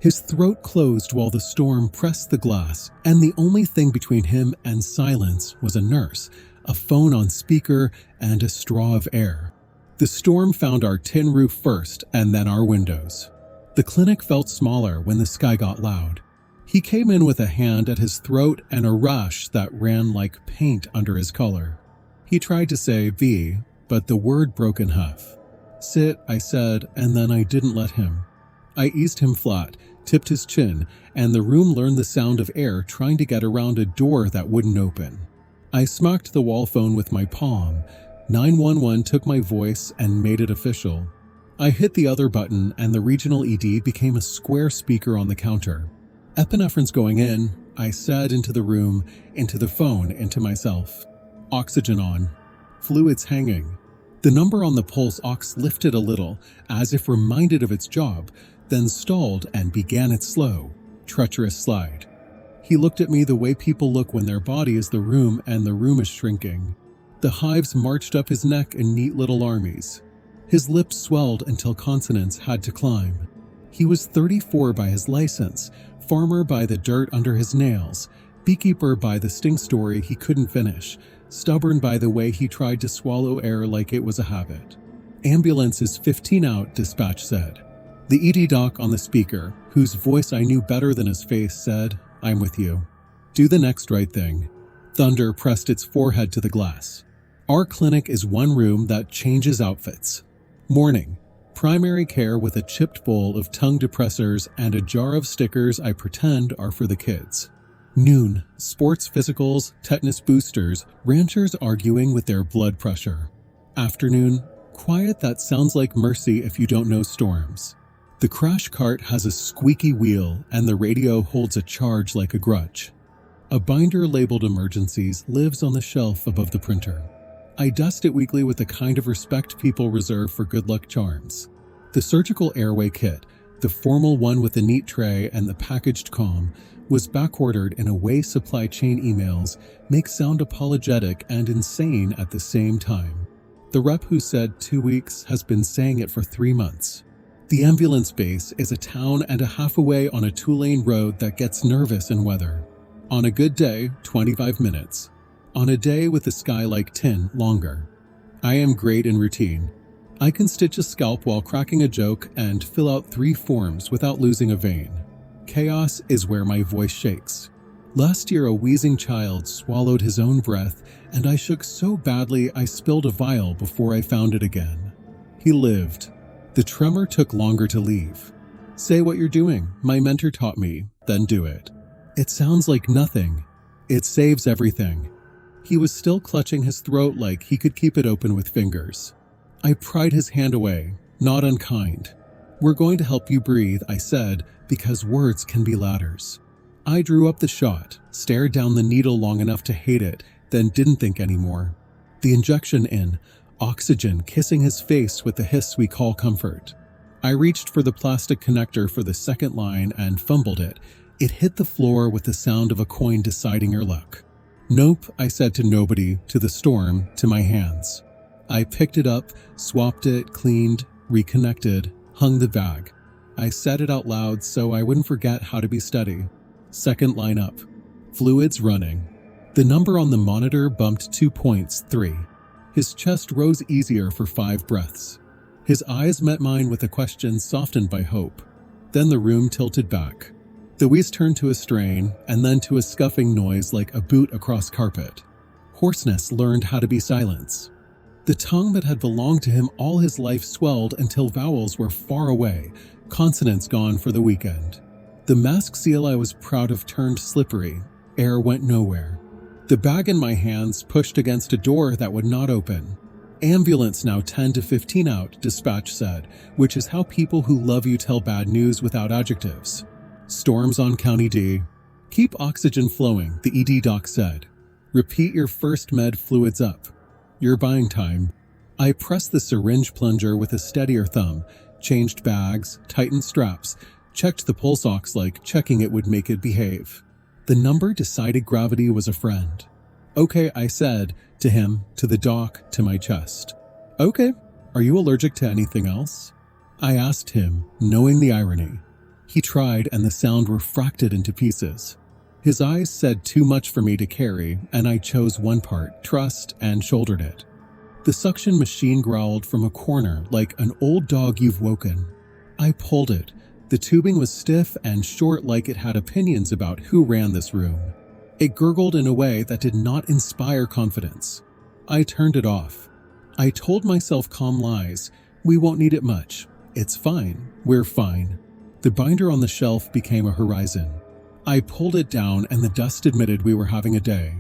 His throat closed while the storm pressed the glass, and the only thing between him and silence was a nurse, a phone on speaker, and a straw of air. The storm found our tin roof first and then our windows. The clinic felt smaller when the sky got loud. He came in with a hand at his throat and a rash that ran like paint under his collar. He tried to say V, but the word broke in half. Sit, I said, and then I didn't let him. I eased him flat, tipped his chin, and the room learned the sound of air trying to get around a door that wouldn't open. I smacked the wall phone with my palm. 911 took my voice and made it official. I hit the other button and the regional ED became a square speaker on the counter. Epinephrine's going in, I said into the room, into the phone, into myself. Oxygen on. Fluids hanging. The number on the pulse ox lifted a little, as if reminded of its job, then stalled and began its slow, treacherous slide. He looked at me the way people look when their body is the room and the room is shrinking. The hives marched up his neck in neat little armies. His lips swelled until consonants had to climb. He was 34 by his license, farmer by the dirt under his nails, beekeeper by the sting story he couldn't finish, stubborn by the way he tried to swallow air like it was a habit. Ambulance is 15 out, dispatch said. The ED doc on the speaker, whose voice I knew better than his face, said, I'm with you. Do the next right thing. Thunder pressed its forehead to the glass. Our clinic is one room that changes outfits. Morning. Primary care with a chipped bowl of tongue depressors and a jar of stickers I pretend are for the kids. Noon. Sports physicals, tetanus boosters, ranchers arguing with their blood pressure. Afternoon. Quiet that sounds like mercy if you don't know storms. The crash cart has a squeaky wheel and the radio holds a charge like a grudge. A binder labeled Emergencies lives on the shelf above the printer. I dust it weekly with the kind of respect people reserve for good luck charms. The surgical airway kit, the formal one with the neat tray and the packaged comm, was backordered in a way supply chain emails make sound apologetic and insane at the same time. The rep who said 2 weeks has been saying it for 3 months. The ambulance base is a town and a half away on a 2-lane road that gets nervous in weather. On a good day, 25 minutes. On a day with the sky like tin, longer. I am great in routine. I can stitch a scalp while cracking a joke and fill out 3 forms without losing a vein. Chaos is where my voice shakes. Last year, a wheezing child swallowed his own breath, and I shook so badly I spilled a vial before I found it again. He lived. The tremor took longer to leave. Say what you're doing, my mentor taught me, then do it. It sounds like nothing. It saves everything. He was still clutching his throat like he could keep it open with fingers. I pried his hand away, not unkind. We're going to help you breathe, I said, because words can be ladders. I drew up the shot, stared down the needle long enough to hate it, then didn't think anymore. The injection in, oxygen kissing his face with the hiss we call comfort. I reached for the plastic connector for the second line and fumbled it. It hit the floor with the sound of a coin deciding your luck. Nope, I said to nobody, to the storm, to my hands. I picked it up, swapped it, cleaned, reconnected, hung the bag. I said it out loud so I wouldn't forget how to be steady. Second line up. Fluids running. The number on the monitor bumped 2 points, 3. His chest rose easier for 5 breaths. His eyes met mine with a question softened by hope. Then the room tilted back. The wheeze turned to a strain, and then to a scuffing noise like a boot across carpet. Hoarseness learned how to be silence. The tongue that had belonged to him all his life swelled until vowels were far away, consonants gone for the weekend. The mask seal I was proud of turned slippery. Air went nowhere. The bag in my hands pushed against a door that would not open. Ambulance now 10 to 15 out, dispatch said, which is how people who love you tell bad news without adjectives. Storms on County D. Keep oxygen flowing, the ED doc said. Repeat your first med fluids up. You're buying time. I pressed the syringe plunger with a steadier thumb, changed bags, tightened straps, checked the pulse ox like checking it would make it behave. The number decided gravity was a friend. Okay, I said, to him, to the doc, to my chest. Okay, are you allergic to anything else? I asked him, knowing the irony. He tried, and the sound refracted into pieces. His eyes said too much for me to carry, and I chose one part, trust, and shouldered it. The suction machine growled from a corner like an old dog you've woken. I pulled it. The tubing was stiff and short, like it had opinions about who ran this room. It gurgled in a way that did not inspire confidence. I turned it off. I told myself calm lies. We won't need it much. It's fine. We're fine. The binder on the shelf became a horizon. I pulled it down, and the dust admitted we were having a day.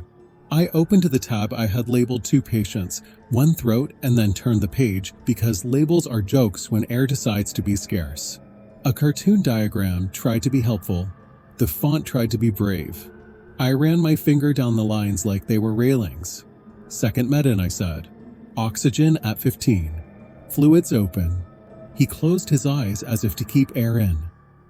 I opened the tab I had labeled 2 patients, 1 throat, and then turned the page because labels are jokes when air decides to be scarce. A cartoon diagram tried to be helpful. The font tried to be brave. I ran my finger down the lines like they were railings. Second med-in, I said. Oxygen at 15. Fluids open. He closed his eyes as if to keep air in.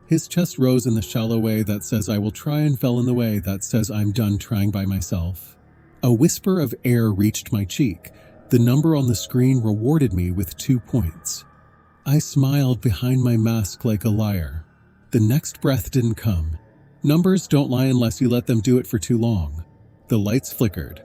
His chest rose in the shallow way that says I will try and fell in the way that says I'm done trying by myself. A whisper of air reached my cheek. The number on the screen rewarded me with 2 points. I smiled behind my mask like a liar. The next breath didn't come. Numbers don't lie unless you let them do it for too long. The lights flickered.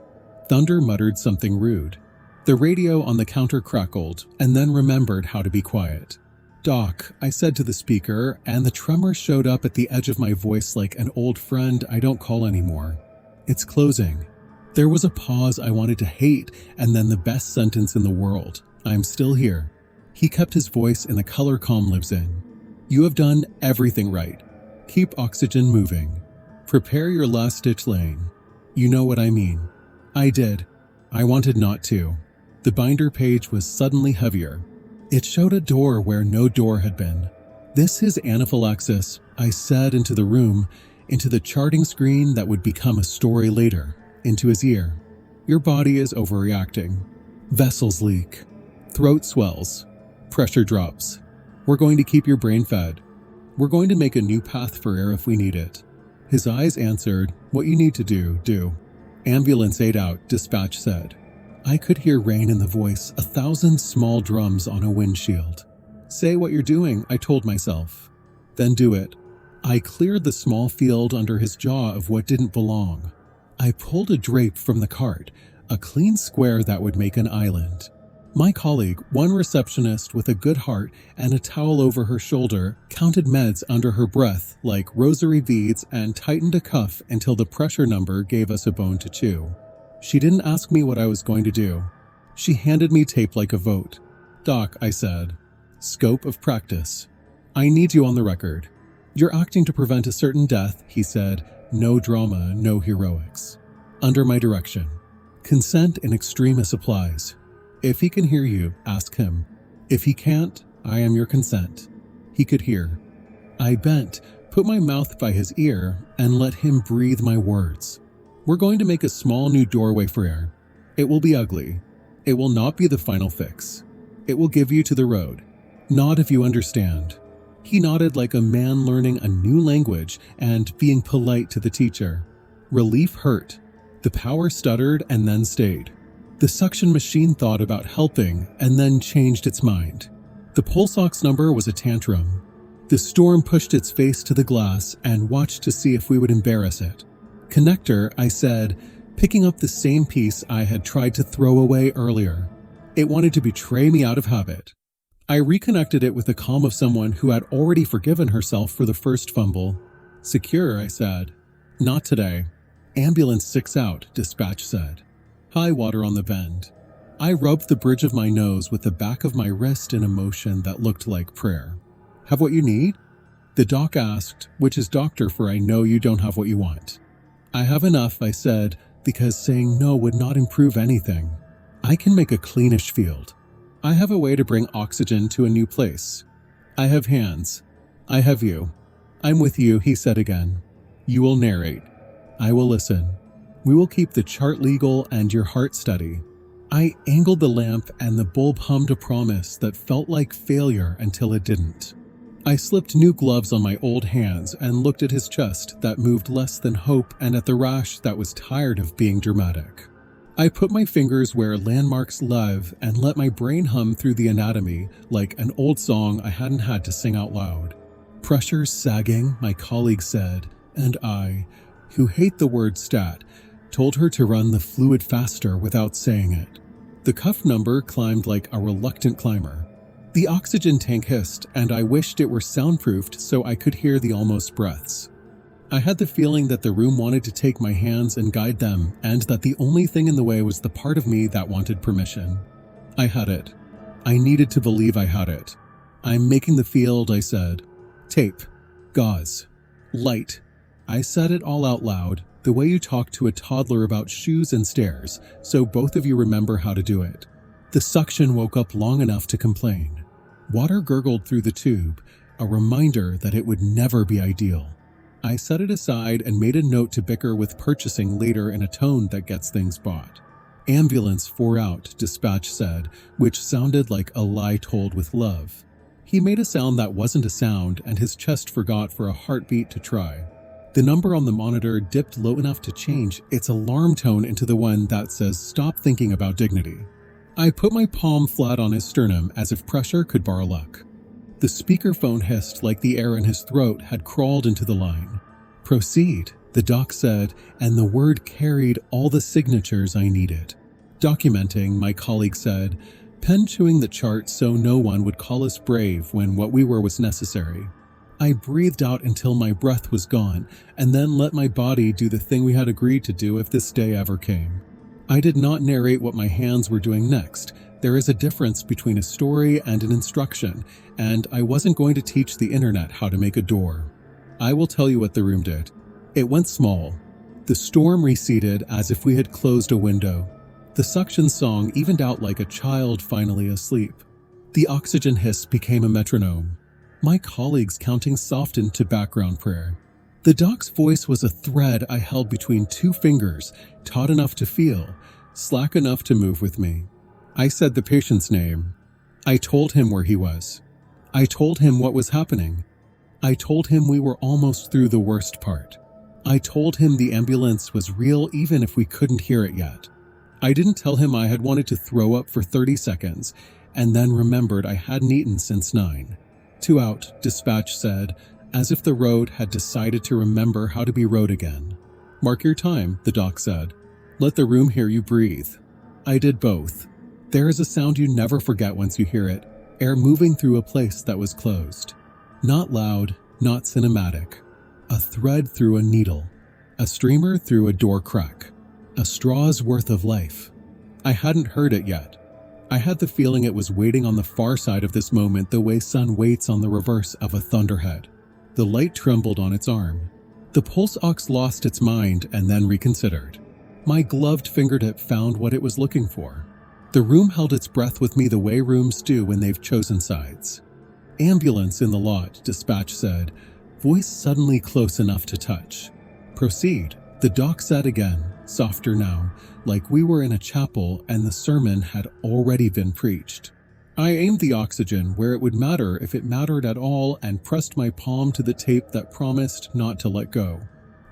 Thunder muttered something rude. The radio on the counter crackled, and then remembered how to be quiet. "Doc," I said to the speaker, and the tremor showed up at the edge of my voice like an old friend I don't call anymore. "It's closing." There was a pause I wanted to hate, and then the best sentence in the world. "I'm still here." He kept his voice in the color calm lives in. "You have done everything right. Keep oxygen moving. Prepare your last-ditch laying." You know what I mean. I did. I wanted not to. The binder page was suddenly heavier. It showed a door where no door had been. "This is anaphylaxis," I said into the room, into the charting screen that would become a story later, into his ear. "Your body is overreacting. Vessels leak. Throat swells. Pressure drops. We're going to keep your brain fed. We're going to make a new path for air if we need it." His eyes answered, "What you need to do, do." "Ambulance 8 out," dispatch said. I could hear rain in the voice, 1,000 small drums on a windshield. "Say what you're doing," I told myself. "Then do it." I cleared the small field under his jaw of what didn't belong. I pulled a drape from the cart, a clean square that would make an island. My colleague, one receptionist with a good heart and a towel over her shoulder, counted meds under her breath like rosary beads and tightened a cuff until the pressure number gave us a bone to chew. She didn't ask me what I was going to do. She handed me tape like a vote. "Doc," I said. "Scope of practice. I need you on the record. You're acting to prevent a certain death," he said. "No drama, no heroics. Under my direction. Consent in extremis applies. If he can hear you, ask him. If he can't, I am your consent." He could hear. I bent, put my mouth by his ear, and let him breathe my words. "We're going to make a small new doorway for air. It will be ugly. It will not be the final fix. It will give you to the road. Nod if you understand." He nodded like a man learning a new language and being polite to the teacher. Relief hurt. The power stuttered and then stayed. The suction machine thought about helping and then changed its mind. The pulse ox number was a tantrum. The storm pushed its face to the glass and watched to see if we would embarrass it. "Connector," I said, picking up the same piece I had tried to throw away earlier. It wanted to betray me out of habit. I reconnected it with the calm of someone who had already forgiven herself for the first fumble. "Secure," I said. "Not today." "Ambulance 6 out," dispatch said. High water on the bend. I rubbed the bridge of my nose with the back of my wrist in a motion that looked like prayer. "Have what you need?" The doc asked, which is doctor, for I know you don't have what you want. "I have enough," I said, because saying no would not improve anything. I can make a cleanish field. I have a way to bring oxygen to a new place. I have hands. I have you. "I'm with you," he said again. "You will narrate. I will listen. We will keep the chart legal and your heart steady." I angled the lamp and the bulb hummed a promise that felt like failure until it didn't. I slipped new gloves on my old hands and looked at his chest that moved less than hope and at the rash that was tired of being dramatic. I put my fingers where landmarks live and let my brain hum through the anatomy like an old song I hadn't had to sing out loud. Pressure sagging, my colleague said, and I, who hate the word stat, told her to run the fluid faster without saying it. The cuff number climbed like a reluctant climber. The oxygen tank hissed, and I wished it were soundproofed so I could hear the almost breaths. I had the feeling that the room wanted to take my hands and guide them, and that the only thing in the way was the part of me that wanted permission. I had it. I needed to believe I had it. I'm making the field, I said. Tape. Gauze. Light. I said it all out loud, the way you talk to a toddler about shoes and stairs, so both of you remember how to do it. The suction woke up long enough to complain. Water gurgled through the tube, a reminder that it would never be ideal. I set it aside and made a note to bicker with purchasing later in a tone that gets things bought. Ambulance 4 out, dispatch said, which sounded like a lie told with love. He made a sound that wasn't a sound, and his chest forgot for a heartbeat to try. The number on the monitor dipped low enough to change its alarm tone into the one that says stop thinking about dignity. I put my palm flat on his sternum as if pressure could borrow luck. The speakerphone hissed like the air in his throat had crawled into the line. Proceed, the doc said, and the word carried all the signatures I needed. Documenting, my colleague said, pen chewing the chart so no one would call us brave when what we were was necessary. I breathed out until my breath was gone, and then let my body do the thing we had agreed to do if this day ever came. I did not narrate what my hands were doing next. There is a difference between a story and an instruction, and I wasn't going to teach the internet how to make a door. I will tell you what the room did. It went small. The storm receded as if we had closed a window. The suction song evened out like a child finally asleep. The oxygen hiss became a metronome. My colleague's counting softened to background prayer. The doc's voice was a thread I held between two fingers, taut enough to feel, slack enough to move with me. I said the patient's name. I told him where he was. I told him what was happening. I told him we were almost through the worst part. I told him the ambulance was real even if we couldn't hear it yet. I didn't tell him I had wanted to throw up for 30 seconds and then remembered I hadn't eaten since 9. 2 out, dispatch said, as if the road had decided to remember how to be road again. Mark your time, the doc said. Let the room hear you breathe. I did both. There is a sound you never forget once you hear it, air moving through a place that was closed. Not loud, not cinematic. A thread through a needle. A streamer through a door crack. A straw's worth of life. I hadn't heard it yet. I had the feeling it was waiting on the far side of this moment the way sun waits on the reverse of a thunderhead. The light trembled on its arm. The pulse ox lost its mind and then reconsidered. My gloved fingertip found what it was looking for. The room held its breath with me the way rooms do when they've chosen sides. Ambulance in the lot, dispatch said, voice suddenly close enough to touch. Proceed, the doc said again, softer now, like we were in a chapel and the sermon had already been preached. I aimed the oxygen where it would matter if it mattered at all and pressed my palm to the tape that promised not to let go.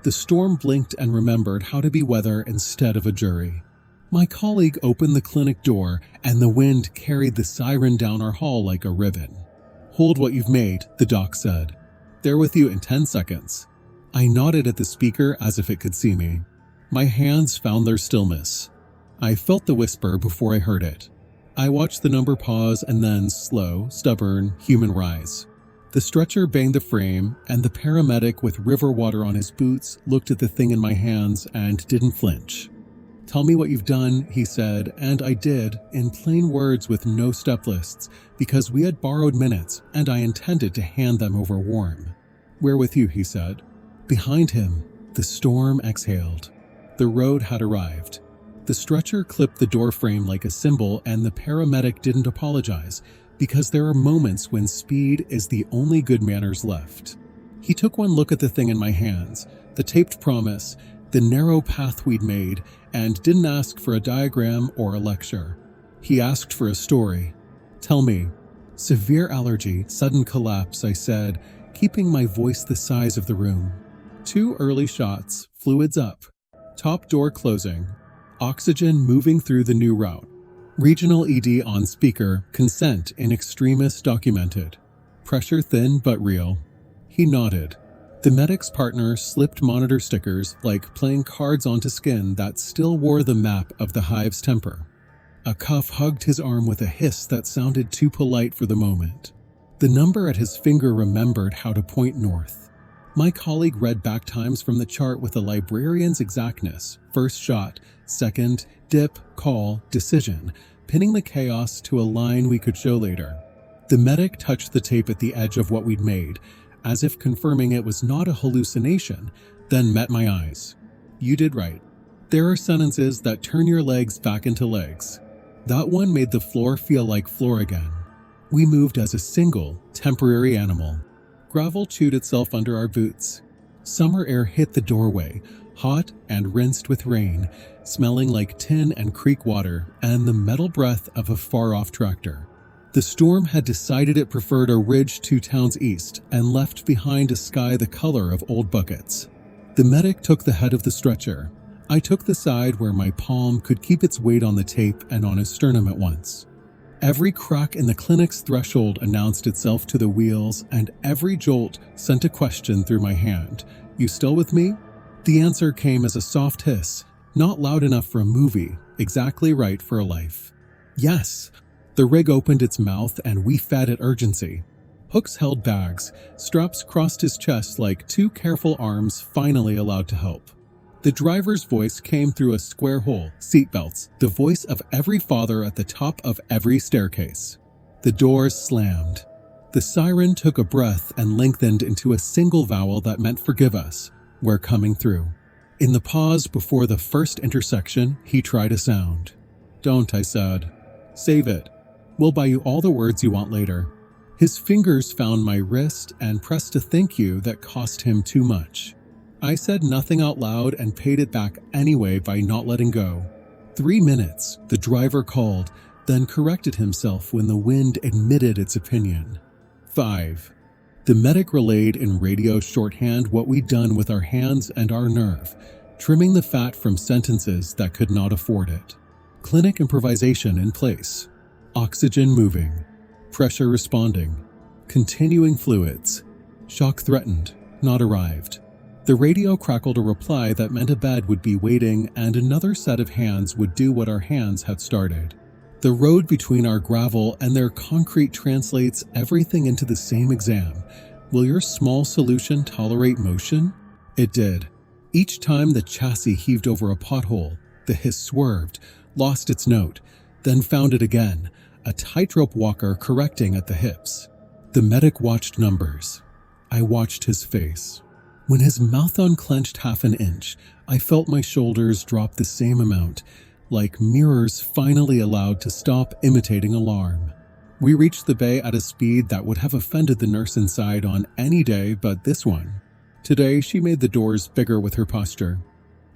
The storm blinked and remembered how to be weather instead of a jury. My colleague opened the clinic door and the wind carried the siren down our hall like a ribbon. Hold what you've made, the doc said. They're with you in 10 seconds. I nodded at the speaker as if it could see me. My hands found their stillness. I felt the whisper before I heard it. I watched the number pause and then slow, stubborn, human rise. The stretcher banged the frame, and the paramedic with river water on his boots looked at the thing in my hands and didn't flinch. Tell me what you've done, he said, and I did, in plain words with no step lists, because we had borrowed minutes, and I intended to hand them over warm. We're with you, he said. Behind him, the storm exhaled. The road had arrived. The stretcher clipped the door frame like a cymbal, and the paramedic didn't apologize, because there are moments when speed is the only good manners left. He took one look at the thing in my hands, the taped promise, the narrow path we'd made, and didn't ask for a diagram or a lecture. He asked for a story. Tell me. Severe allergy, sudden collapse, I said, keeping my voice the size of the room. 2 early shots, fluids up. Top door closing. Oxygen moving through the new route. Regional ED on speaker, consent in extremis documented. Pressure thin but real. He nodded. The medic's partner slipped monitor stickers like playing cards onto skin that still wore the map of the hive's temper. A cuff hugged his arm with a hiss that sounded too polite for the moment. The number at his finger remembered how to point north. My colleague read back times from the chart with a librarian's exactness: first shot, second, dip, call, decision, pinning the chaos to a line we could show later. The medic touched the tape at the edge of what we'd made, as if confirming it was not a hallucination, then met my eyes. You did right. There are sentences that turn your legs back into legs. That one made the floor feel like floor again. We moved as a single, temporary animal. Gravel chewed itself under our boots. Summer air hit the doorway, hot and rinsed with rain, smelling like tin and creek water and the metal breath of a far-off tractor. The storm had decided it preferred a ridge 2 towns east and left behind a sky the color of old buckets. The medic took the head of the stretcher. I took the side where my palm could keep its weight on the tape and on his sternum at once. Every crack in the clinic's threshold announced itself to the wheels, and every jolt sent a question through my hand. You still with me? The answer came as a soft hiss, not loud enough for a movie, exactly right for a life. Yes. The rig opened its mouth and we fed at urgency. Hooks held bags, straps crossed his chest like 2 careful arms finally allowed to help. The driver's voice came through a square hole: seatbelts, the voice of every father at the top of every staircase. The doors slammed. The siren took a breath and lengthened into a single vowel that meant forgive us, we're coming through. In the pause before the first intersection, he tried a sound. Don't, I said. Save it. We'll buy you all the words you want later. His fingers found my wrist and pressed a thank you that cost him too much. I said nothing out loud and paid it back anyway by not letting go. 3 minutes, the driver called, then corrected himself when the wind admitted its opinion. 5. The medic relayed in radio shorthand what we'd done with our hands and our nerve, trimming the fat from sentences that could not afford it. Clinic improvisation in place. Oxygen moving, pressure responding, continuing fluids, shock threatened, not arrived. The radio crackled a reply that meant a bed would be waiting and another set of hands would do what our hands had started. The road between our gravel and their concrete translates everything into the same exam. Will your small solution tolerate motion? It did. Each time the chassis heaved over a pothole, the hiss swerved, lost its note, then found it again, a tightrope walker correcting at the hips. The medic watched numbers. I watched his face. When his mouth unclenched half an inch, I felt my shoulders drop the same amount, like mirrors finally allowed to stop imitating alarm. We reached the bay at a speed that would have offended the nurse inside on any day but this one. Today, she made the doors bigger with her posture.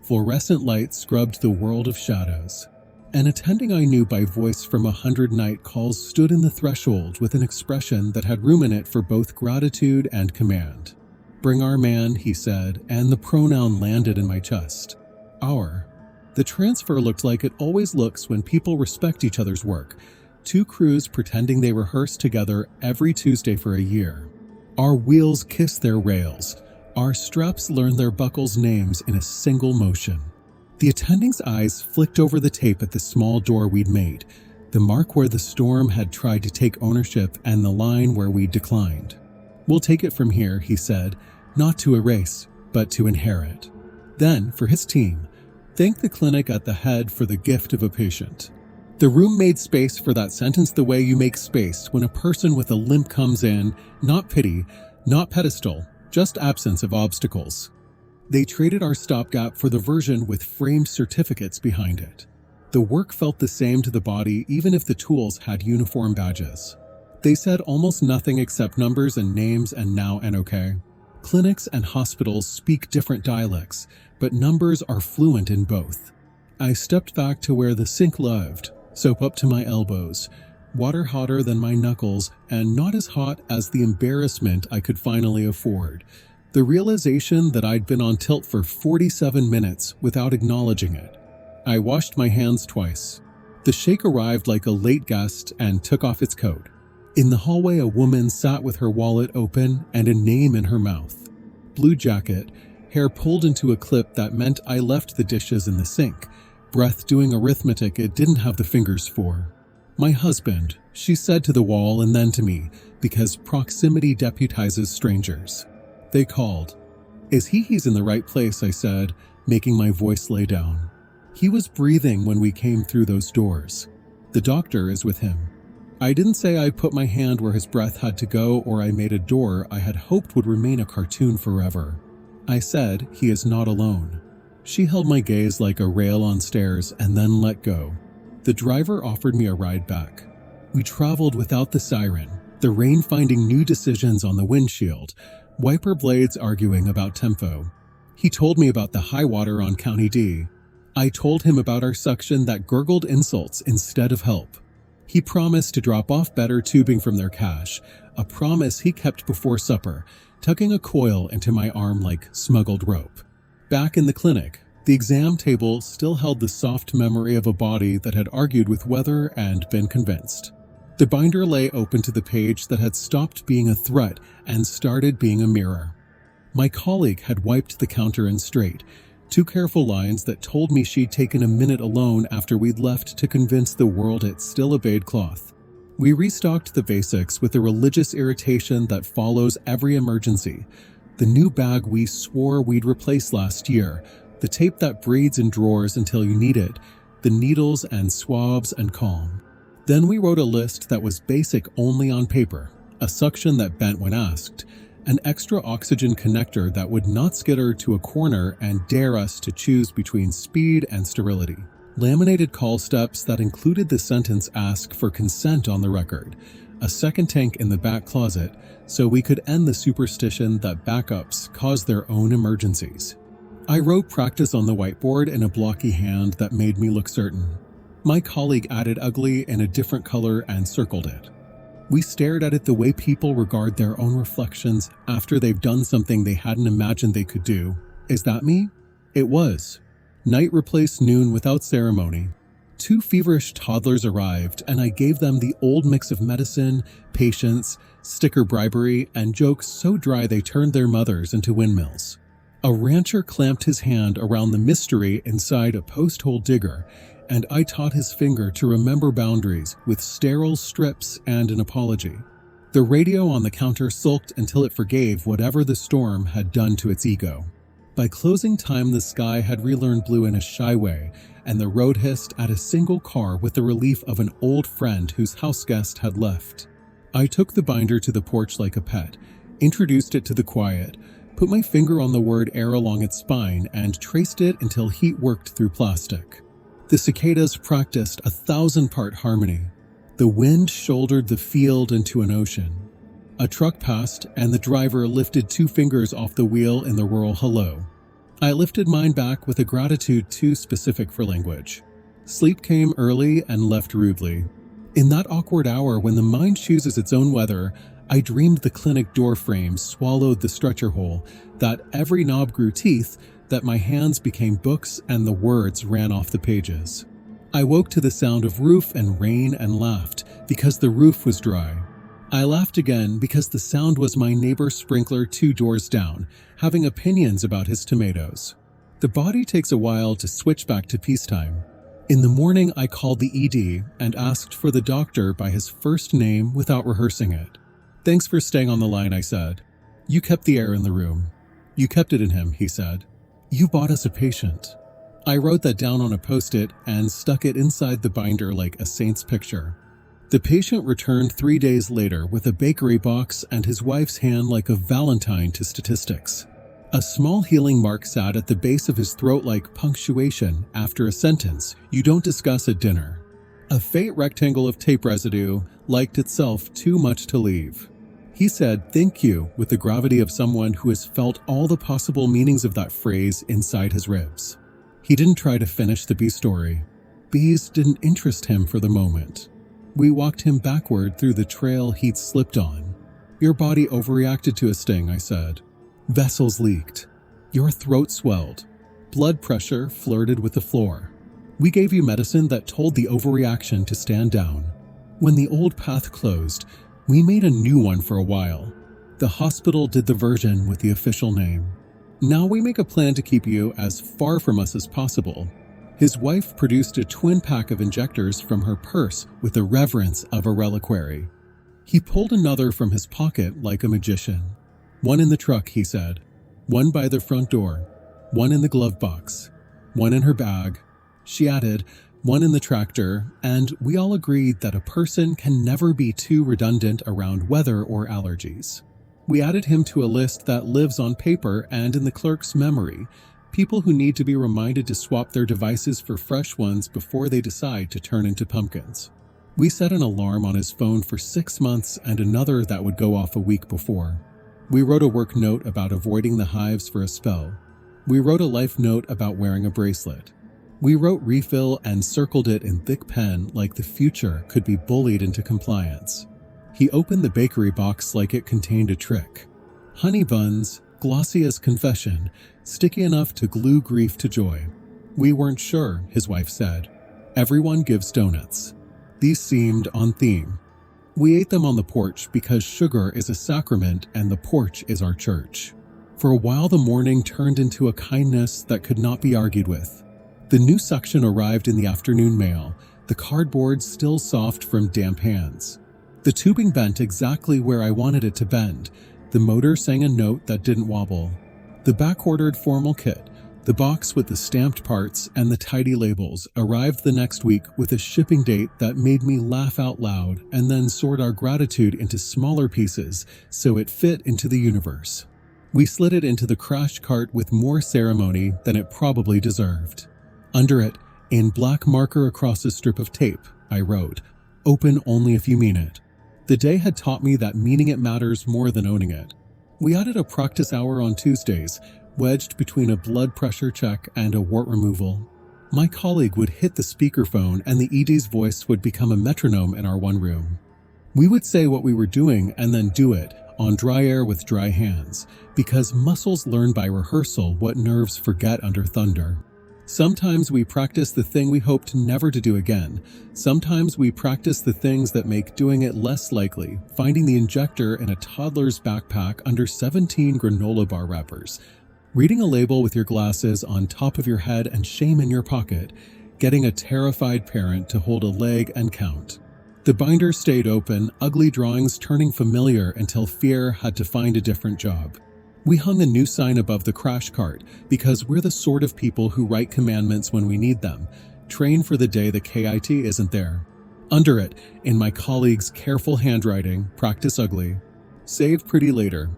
Fluorescent light scrubbed the world of shadows. An attending I knew by voice from 100 night calls stood in the threshold with an expression that had room in it for both gratitude and command. Bring our man, he said, and the pronoun landed in my chest. Our. The transfer looked like it always looks when people respect each other's work. 2 crews pretending they rehearse together every Tuesday for a year. Our wheels kiss their rails. Our straps learn their buckles' names in a single motion. The attending's eyes flicked over the tape at the small door we'd made, the mark where the storm had tried to take ownership and the line where we'd declined. We'll take it from here, he said, not to erase, but to inherit. Then, for his team, thank the clinic at the head for the gift of a patient. The room made space for that sentence the way you make space when a person with a limp comes in, not pity, not pedestal, just absence of obstacles. They traded our stopgap for the version with framed certificates behind it. The work felt the same to the body even if the tools had uniform badges. They said almost nothing except numbers and names and now and okay. Clinics and hospitals speak different dialects, but numbers are fluent in both. I stepped back to where the sink lived, soap up to my elbows, water hotter than my knuckles and not as hot as the embarrassment I could finally afford. The realization that I'd been on tilt for 47 minutes without acknowledging it. I washed my hands twice. The shake arrived like a late guest and took off its coat. In the hallway, a woman sat with her wallet open and a name in her mouth. Blue jacket, hair pulled into a clip that meant I left the dishes in the sink, breath doing arithmetic it didn't have the fingers for. My husband, she said to the wall and then to me, because proximity deputizes strangers. They called. He's in the right place, I said, making my voice lay down. He was breathing when we came through those doors. The doctor is with him. I didn't say I put my hand where his breath had to go or I made a door I had hoped would remain a cartoon forever. I said he is not alone. She held my gaze like a rail on stairs and then let go. The driver offered me a ride back. We traveled without the siren, the rain finding new decisions on the windshield, wiper blades arguing about tempo. He told me about the high water on County D. I told him about our suction that gurgled insults instead of help. He promised to drop off better tubing from their cache, a promise he kept before supper, tucking a coil into my arm like smuggled rope. Back in the clinic, the exam table still held the soft memory of a body that had argued with weather and been convinced. The binder lay open to the page that had stopped being a threat and started being a mirror. My colleague had wiped the counter in straight, 2 careful lines that told me she'd taken a minute alone after we'd left to convince the world it still obeyed cloth. We restocked the basics with the religious irritation that follows every emergency. The new bag we swore we'd replace last year, the tape that breeds in drawers until you need it, the needles and swabs and calm. Then we wrote a list that was basic only on paper, a suction that bent when asked, an extra oxygen connector that would not skitter to a corner and dare us to choose between speed and sterility. Laminated call steps that included the sentence "ask for consent" on the record, a second tank in the back closet so we could end the superstition that backups cause their own emergencies. I wrote practice on the whiteboard in a blocky hand that made me look certain. My colleague added ugly in a different color and circled it. We stared at it the way people regard their own reflections after they've done something they hadn't imagined they could do. Is that me? It was. Night replaced noon without ceremony. 2 feverish toddlers arrived, and I gave them the old mix of medicine, patience, sticker bribery, and jokes so dry they turned their mothers into windmills. A rancher clamped his hand around the mystery inside a post-hole digger, and I taught his finger to remember boundaries with sterile strips and an apology. The radio on the counter sulked until it forgave whatever the storm had done to its ego. By closing time, the sky had relearned blue in a shy way, and the road hissed at a single car with the relief of an old friend whose house guest had left. I took the binder to the porch like a pet, introduced it to the quiet, put my finger on the word air along its spine, and traced it until heat worked through plastic. The cicadas practiced 1,000-part harmony. The wind shouldered the field into an ocean. A truck passed, and the driver lifted 2 fingers off the wheel in the rural hello. I lifted mine back with a gratitude too specific for language. Sleep came early and left rudely. In that awkward hour when the mind chooses its own weather, I dreamed the clinic door frame swallowed the stretcher hole, that every knob grew teeth, that my hands became books and the words ran off the pages. I woke to the sound of roof and rain and laughed because the roof was dry. I laughed again because the sound was my neighbor's sprinkler 2 doors down, having opinions about his tomatoes. The body takes a while to switch back to peacetime. In the morning, I called the ED and asked for the doctor by his first name without rehearsing it. "Thanks for staying on the line," I said. "You kept the air in the room." "You kept it in him," he said. "You bought us a patient." I wrote that down on a post-it and stuck it inside the binder like a saint's picture. The patient returned 3 days later with a bakery box and his wife's hand like a valentine to statistics. A small healing mark sat at the base of his throat like punctuation after a sentence you don't discuss at dinner. A faint rectangle of tape residue liked itself too much to leave. He said "thank you" with the gravity of someone who has felt all the possible meanings of that phrase inside his ribs. He didn't try to finish the bee story. Bees didn't interest him for the moment. We walked him backward through the trail he'd slipped on. "Your body overreacted to a sting," I said. "Vessels leaked. Your throat swelled. Blood pressure flirted with the floor. We gave you medicine that told the overreaction to stand down. When the old path closed, We made a new one for a while. The hospital did the version with the official name. Now we make a plan to keep you as far from us as possible. His wife produced a twin pack of injectors from her purse with the reverence of a reliquary. He pulled another from his pocket like a magician. One in the truck, he said. One by the front door. One in the glove box. One in her bag. She added, one in the tractor, and we all agreed that a person can never be too redundant around weather or allergies. We added him to a list that lives on paper and in the clerk's memory, people who need to be reminded to swap their devices for fresh ones before they decide to turn into pumpkins. We set an alarm on his phone for 6 months and another that would go off a week before. We wrote a work note about avoiding the hives for a spell. We wrote a life note about wearing a bracelet. We wrote refill and circled it in thick pen like the future could be bullied into compliance. He opened the bakery box like it contained a trick. Honey buns, glossy as confession, sticky enough to glue grief to joy. We weren't sure, his wife said. Everyone gives donuts. These seemed on theme. We ate them on the porch because sugar is a sacrament and the porch is our church. For a while the morning turned into a kindness that could not be argued with. The new suction arrived in the afternoon mail, the cardboard still soft from damp hands. The tubing bent exactly where I wanted it to bend. The motor sang a note that didn't wobble. The backordered formal kit, the box with the stamped parts and the tidy labels, arrived the next week with a shipping date that made me laugh out loud and then sort our gratitude into smaller pieces so it fit into the universe. We slid it into the crash cart with more ceremony than it probably deserved. Under it, in black marker across a strip of tape, I wrote, "Open only if you mean it." The day had taught me that meaning it matters more than owning it. We added a practice hour on Tuesdays, wedged between a blood pressure check and a wart removal. My colleague would hit the speakerphone and the ED's voice would become a metronome in our one room. We would say what we were doing and then do it, on dry air with dry hands, because muscles learn by rehearsal what nerves forget under thunder. Sometimes we practice the thing we hoped never to do again. Sometimes we practice the things that make doing it less likely, finding the injector in a toddler's backpack under 17 granola bar wrappers, reading a label with your glasses on top of your head and shame in your pocket, getting a terrified parent to hold a leg and count. The binder stayed open, ugly drawings turning familiar until fear had to find a different job. We hung a new sign above the crash cart because we're the sort of people who write commandments when we need them, train for the day the KIT isn't there. Under it, in my colleague's careful handwriting, practice ugly, save pretty later.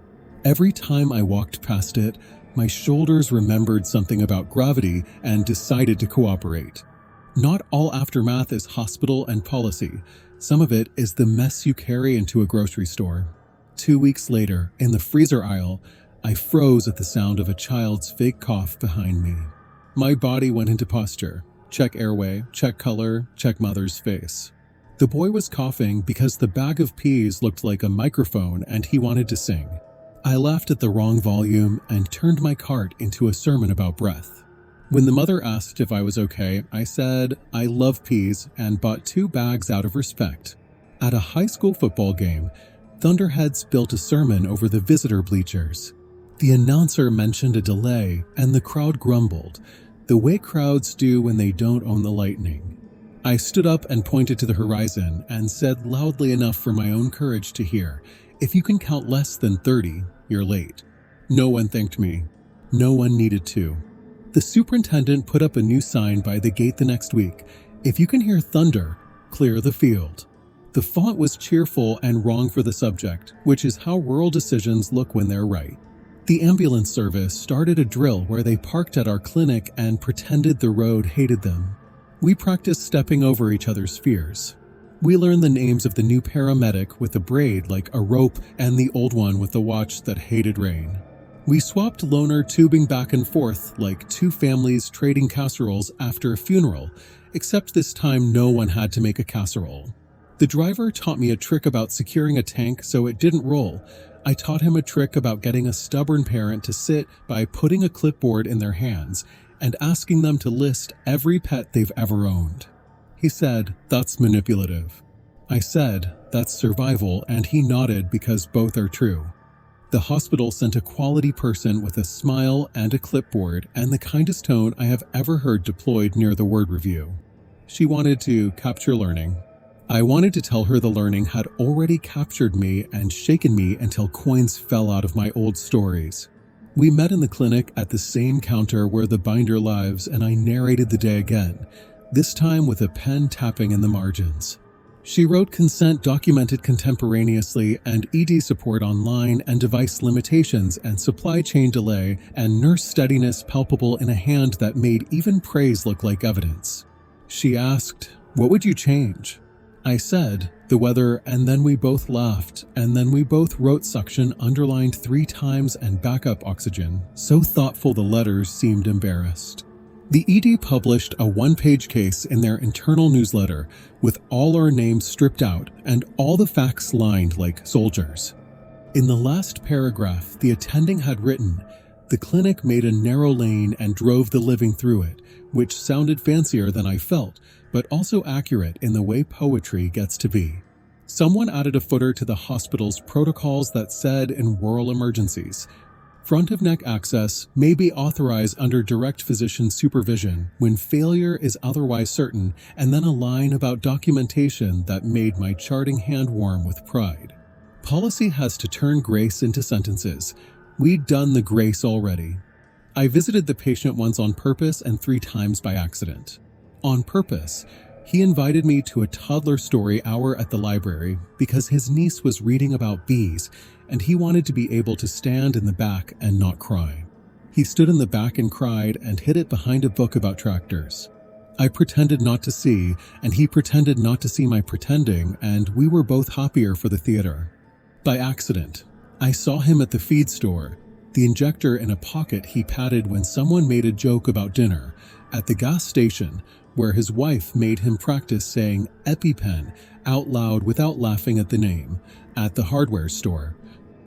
Every time I walked past it, my shoulders remembered something about gravity and decided to cooperate. Not all aftermath is hospital and policy. Some of it is the mess you carry into a grocery store. 2 weeks later, in the freezer aisle, I froze at the sound of a child's fake cough behind me. My body went into posture. Check airway, check color, check mother's face. The boy was coughing because the bag of peas looked like a microphone and he wanted to sing. I laughed at the wrong volume and turned my cart into a sermon about breath. When the mother asked if I was okay, I said, I love peas and bought 2 bags out of respect. At a high school football game, thunderheads built a sermon over the visitor bleachers. The announcer mentioned a delay, and the crowd grumbled, the way crowds do when they don't own the lightning. I stood up and pointed to the horizon and said loudly enough for my own courage to hear, if you can count less than 30, you're late. No one thanked me. No one needed to. The superintendent put up a new sign by the gate the next week, if you can hear thunder, clear the field. The font was cheerful and wrong for the subject, which is how rural decisions look when they're right. The ambulance service started a drill where they parked at our clinic and pretended the road hated them. We practiced stepping over each other's fears. We learned the names of the new paramedic with a braid like a rope and the old one with the watch that hated rain. We swapped loner tubing back and forth like 2 families trading casseroles after a funeral, except this time no one had to make a casserole. The driver taught me a trick about securing a tank so it didn't roll. I taught him a trick about getting a stubborn parent to sit by putting a clipboard in their hands and asking them to list every pet they've ever owned. He said, that's manipulative. I said, "That's survival," and he nodded because both are true. The hospital sent a quality person with a smile and a clipboard and the kindest tone I have ever heard deployed near the word review. She wanted to capture learning. I wanted to tell her the learning had already captured me and shaken me until coins fell out of my old stories. We met in the clinic at the same counter where the binder lives, and I narrated the day again, this time with a pen tapping in the margins. She wrote consent documented contemporaneously and ED support online and device limitations and supply chain delay and nurse steadiness palpable in a hand that made even praise look like evidence. She asked, "What would you change?" I said, "The weather," and then we both laughed, and then we both wrote suction underlined 3 times and backup oxygen, so thoughtful the letters seemed embarrassed. The ED published a 1-page case in their internal newsletter with all our names stripped out and all the facts lined like soldiers. In the last paragraph, the attending had written, "The clinic made a narrow lane and drove the living through it," which sounded fancier than I felt, but also accurate in the way poetry gets to be. Someone added a footer to the hospital's protocols that said in rural emergencies, "Front of neck access may be authorized under direct physician supervision when failure is otherwise certain," and then a line about documentation that made my charting hand warm with pride. Policy has to turn grace into sentences. We'd done the grace already. I visited the patient once on purpose and 3 times by accident. On purpose, he invited me to a toddler story hour at the library because his niece was reading about bees and he wanted to be able to stand in the back and not cry. He stood in the back and cried and hid it behind a book about tractors. I pretended not to see, and he pretended not to see my pretending, and we were both happier for the theater. By accident, I saw him at the feed store, the injector in a pocket he patted when someone made a joke about dinner, at the gas station, where his wife made him practice saying EpiPen out loud without laughing at the name, at the hardware store,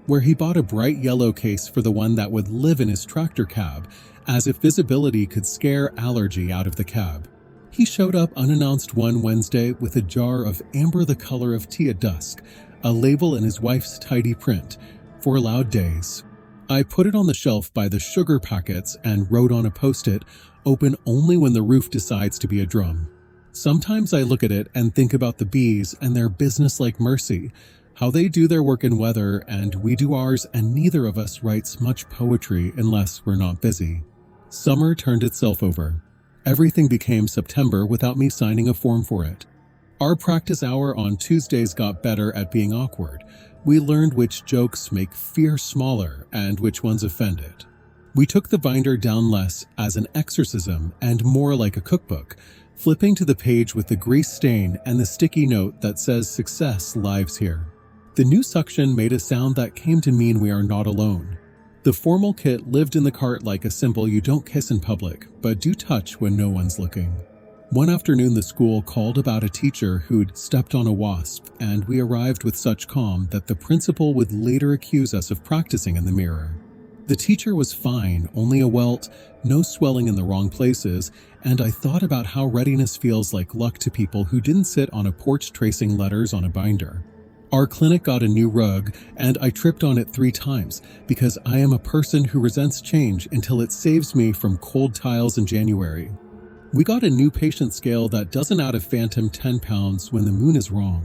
where he bought a bright yellow case for the one that would live in his tractor cab, as if visibility could scare allergy out of the cab. He showed up unannounced one Wednesday with a jar of amber the color of tea at dusk, a label in his wife's tidy print, "For loud days." I put it on the shelf by the sugar packets and wrote on a post-it, "Open only when the roof decides to be a drum." Sometimes I look at it and think about the bees and their business-like mercy, how they do their work in weather and we do ours, and neither of us writes much poetry unless we're not busy. Summer turned itself over. Everything became September without me signing a form for it. Our practice hour on Tuesdays got better at being awkward. We learned which jokes make fear smaller and which ones offend it. We took the binder down less as an exorcism and more like a cookbook, flipping to the page with the grease stain and the sticky note that says "Success lives here." The new suction made a sound that came to mean we are not alone. The formal kit lived in the cart like a symbol you don't kiss in public, but do touch when no one's looking. One afternoon the school called about a teacher who'd stepped on a wasp, and we arrived with such calm that the principal would later accuse us of practicing in the mirror. The teacher was fine, only a welt, no swelling in the wrong places, and I thought about how readiness feels like luck to people who didn't sit on a porch tracing letters on a binder. Our clinic got a new rug, and I tripped on it 3 times because I am a person who resents change until it saves me from cold tiles in January. We got a new patient scale that doesn't add a phantom 10 pounds when the moon is wrong.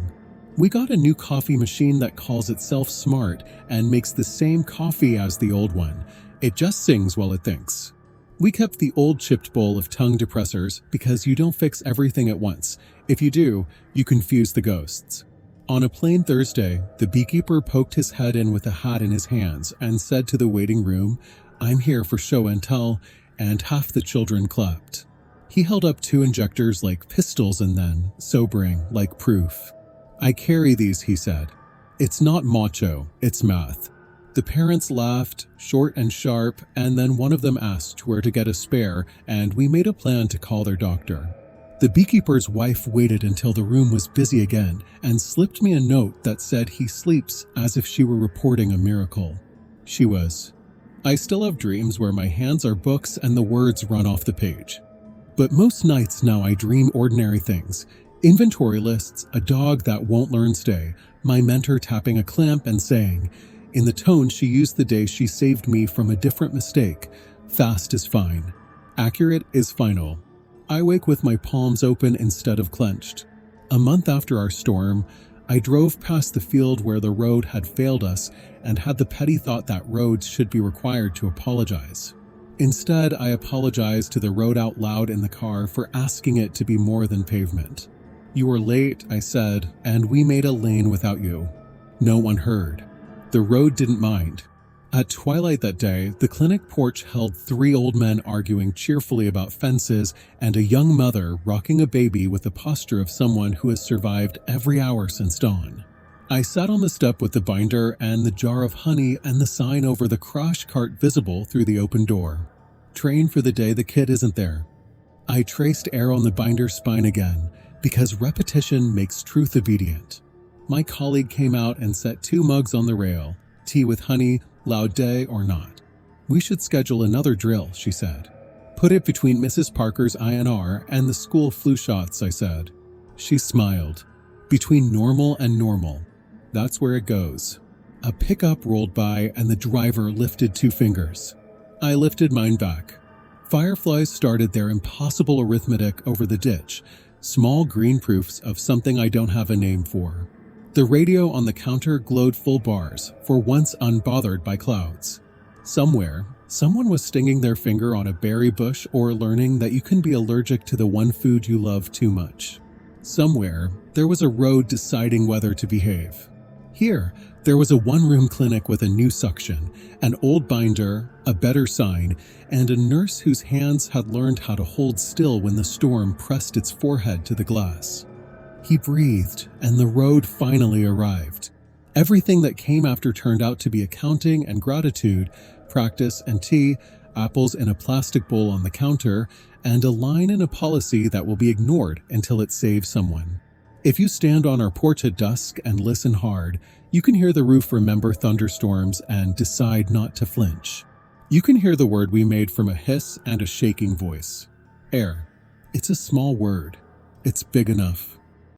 We got a new coffee machine that calls itself smart and makes the same coffee as the old one. It just sings while it thinks. We kept the old chipped bowl of tongue depressors because you don't fix everything at once. If you do, you confuse the ghosts. On a plain Thursday, the beekeeper poked his head in with a hat in his hands and said to the waiting room, "I'm here for show and tell," and half the children clapped. He held up 2 injectors like pistols and then, sobering, like proof. "I carry these," he said. "It's not macho, it's math." The parents laughed, short and sharp, and then one of them asked where to get a spare, and we made a plan to call their doctor. The beekeeper's wife waited until the room was busy again and slipped me a note that said he sleeps as if she were reporting a miracle. She was. I still have dreams where my hands are books and the words run off the page. But most nights now I dream ordinary things. Inventory lists, a dog that won't learn stay, my mentor tapping a clamp and saying, in the tone she used the day she saved me from a different mistake, fast is fine. Accurate is final. I wake with my palms open instead of clenched. A month after our storm, I drove past the field where the road had failed us and had the petty thought that roads should be required to apologize. Instead, I apologized to the road out loud in the car for asking it to be more than pavement. You were late, I said, and we made a lane without you. No one heard. The road didn't mind. At twilight that day, the clinic porch held 3 old men arguing cheerfully about fences and a young mother rocking a baby with the posture of someone who has survived every hour since dawn. I sat on the step with the binder and the jar of honey and the sign over the crash cart visible through the open door. Train for the day the kid isn't there. I traced air on the binder's spine again, because repetition makes truth obedient. My colleague came out and set 2 mugs on the rail, tea with honey, loud day or not. We should schedule another drill, she said. Put it between Mrs. Parker's INR and the school flu shots, I said. She smiled. Between normal and normal. That's where it goes. A pickup rolled by and the driver lifted 2 fingers. I lifted mine back. Fireflies started their impossible arithmetic over the ditch, small green proofs of something I don't have a name for. The radio on the counter glowed full bars, for once unbothered by clouds. Somewhere, someone was stinging their finger on a berry bush or learning that you can be allergic to the one food you love too much. Somewhere, there was a road deciding whether to behave. Here, there was a one-room clinic with a new suction, an old binder, a better sign, and a nurse whose hands had learned how to hold still when the storm pressed its forehead to the glass. He breathed, and the road finally arrived. Everything that came after turned out to be accounting and gratitude, practice and tea, apples in a plastic bowl on the counter, and a line in a policy that will be ignored until it saves someone. If you stand on our porch at dusk and listen hard, you can hear the roof remember thunderstorms and decide not to flinch. You can hear the word we made from a hiss and a shaking voice. Air. It's a small word. It's big enough.